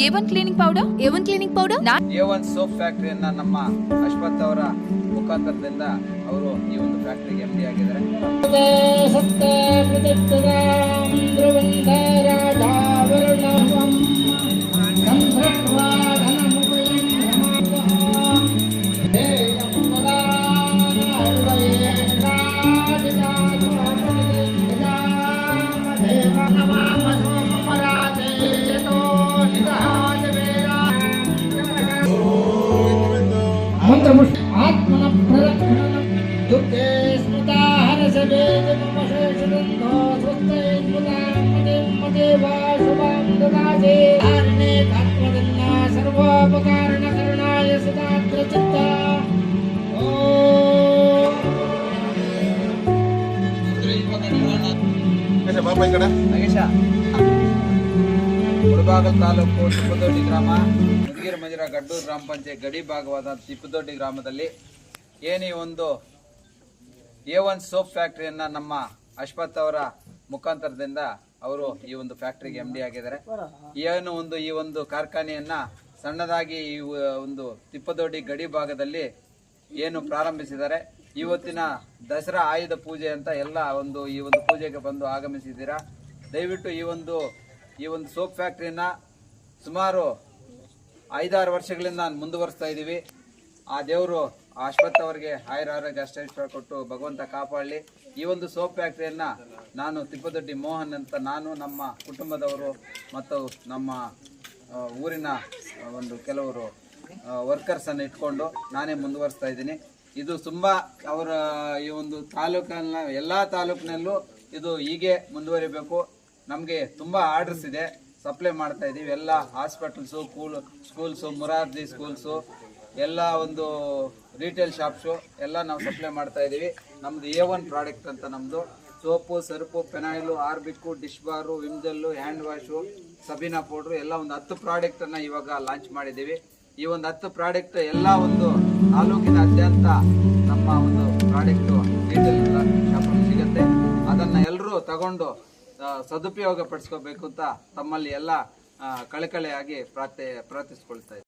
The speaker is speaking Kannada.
A1 cleaning powder A1 soap ಫ್ಯಾಕ್ಟರಿಯನ್ನ ನಮ್ಮ ಅಶ್ವಥ್ ಅವರ ಮುಖಾಂತರದಿಂದ ಅವರು ಈ ಒಂದು ಫ್ಯಾಕ್ಟರಿಗೆ MD ಆಗಿದ್ದಾರೆ. आत्मन प्ररक्षण दुर्गे स्मृता हरसवे मम शेषदन्तो स्वस्ते मदेवा शुभं ददासे धारणे तत्त्वदन्ना सर्वोपकारणकरणाय सदाग्रचित्ता ಮುಳಬಾಗಿಲು ತಾಲೂಕು ತಿಪ್ಪದೊಡ್ಡಿ ಗ್ರಾಮ ಮುದಗಿರ ಮಜಿರ ಗಡ್ಡೂರು ಗ್ರಾಮ ಪಂಚಾಯತ್ ಗಡಿ ಭಾಗವಾದ ತಿಪ್ಪದೊಡ್ಡಿ ಗ್ರಾಮದಲ್ಲಿ ಏನಿ ಒಂದು A1 ಸೋಪ್ ಫ್ಯಾಕ್ಟರಿಯನ್ನ ನಮ್ಮ ಅಶ್ವಥ್ ಅವರ ಮುಖಾಂತರದಿಂದ ಅವರು ಈ ಒಂದು ಫ್ಯಾಕ್ಟರಿಗೆ MD ಆಗಿದ್ದಾರೆ. ಏನು ಒಂದು ಈ ಒಂದು ಕಾರ್ಖಾನೆಯನ್ನ ಸಣ್ಣದಾಗಿ ಈ ಒಂದು ತಿಪ್ಪದೊಡ್ಡಿ ಗಡಿ ಭಾಗದಲ್ಲಿ ಏನು ಪ್ರಾರಂಭಿಸಿದ್ದಾರೆ. ಇವತ್ತಿನ ದಸರಾ ಆಯುಧ ಪೂಜೆ ಅಂತ ಎಲ್ಲ ಒಂದು ಈ ಒಂದು ಪೂಜೆಗೆ ಬಂದು ಆಗಮಿಸಿದ್ದೀರಾ. ದಯವಿಟ್ಟು ಈ ಒಂದು ಸೋಪ್ ಫ್ಯಾಕ್ಟ್ರಿನ ಸುಮಾರು 5-6 ವರ್ಷಗಳಿಂದ ನಾನು ಮುಂದುವರಿಸ್ತಾ ಇದ್ದೀವಿ. ಆ ದೇವರು ಅಶ್ವಥ್ ಅವರಿಗೆ ಆಯುರಾರೋಗ್ಯ ಅಷ್ಟೈಶ್ವರ್ಯ ಕೊಟ್ಟು ಭಗವಂತ ಕಾಪಾಡಲಿ. ಈ ಒಂದು ಸೋಪ್ ಫ್ಯಾಕ್ಟ್ರಿಯನ್ನ ನಾನು ತಿಪ್ಪದೊಡ್ಡಿ ಮೋಹನ್ ಅಂತ ನಾನು ನಮ್ಮ ಕುಟುಂಬದವರು ಮತ್ತು ನಮ್ಮ ಊರಿನ ಒಂದು ಕೆಲವರು ವರ್ಕರ್ಸನ್ನು ಇಟ್ಕೊಂಡು ನಾನೇ ಮುಂದುವರಿಸ್ತಾ ಇದ್ದೀನಿ. ಇದು ತುಂಬ ಅವರ ಈ ಒಂದು ತಾಲೂಕನ್ನ ಎಲ್ಲ ತಾಲೂಕಿನಲ್ಲೂ ಇದು ಹೀಗೆ ಮುಂದುವರಿಬೇಕು. ನಮಗೆ ತುಂಬ ಆರ್ಡರ್ಸ್ ಇದೆ, ಸಪ್ಲೈ ಮಾಡ್ತಾ ಇದ್ದೀವಿ. ಎಲ್ಲ ಹಾಸ್ಪಿಟಲ್ಸು, ಸ್ಕೂಲ್ಸು, ಮುರಾರ್ಜಿ ಸ್ಕೂಲ್ಸು, ಎಲ್ಲ ಒಂದು ರಿಟೇಲ್ ಶಾಪ್ಸು ಎಲ್ಲ ನಾವು ಸಪ್ಲೈ ಮಾಡ್ತಾ ಇದ್ದೀವಿ. ನಮ್ಮದು A1 ಪ್ರಾಡಕ್ಟ್ ಅಂತ ನಮ್ಮದು ಸೋಪು, ಸರ್ಪು, ಪೆನಾಯಿಲು, ಆರ್ಬಿಕ್ಕು, ಡಿಶ್ ಬಾರು, ವಿಮ್ಜಲ್ಲು, ಹ್ಯಾಂಡ್ ವಾಶು, ಸಬೀನಾ ಪೌಡ್ರು ಎಲ್ಲ ಒಂದು 10 ಪ್ರಾಡಕ್ಟನ್ನು ಇವಾಗ ಲಾಂಚ್ ಮಾಡಿದ್ದೀವಿ. ಈ ಒಂದು 10 ಪ್ರಾಡಕ್ಟ್ ಎಲ್ಲ ಒಂದು ತಾಲೂಕಿನಾದ್ಯಂತ ನಮ್ಮ ಒಂದು ಪ್ರಾಡಕ್ಟು ರಿಟೇಲ್ ಶಾಪಲ್ಲಿ ಸಿಗುತ್ತೆ. ಅದನ್ನು ಎಲ್ಲರೂ ತಗೊಂಡು ಸದುಪಯೋಗ ಪಡಿಸ್ಕೋಬೇಕು ಅಂತ ತಮ್ಮಲ್ಲಿ ಎಲ್ಲ ಕಳಕಳಿಯಾಗಿ ಪ್ರಾರ್ಥಿಸ್ಕೊಳ್ತಾ ಇದ್ದಾರೆ.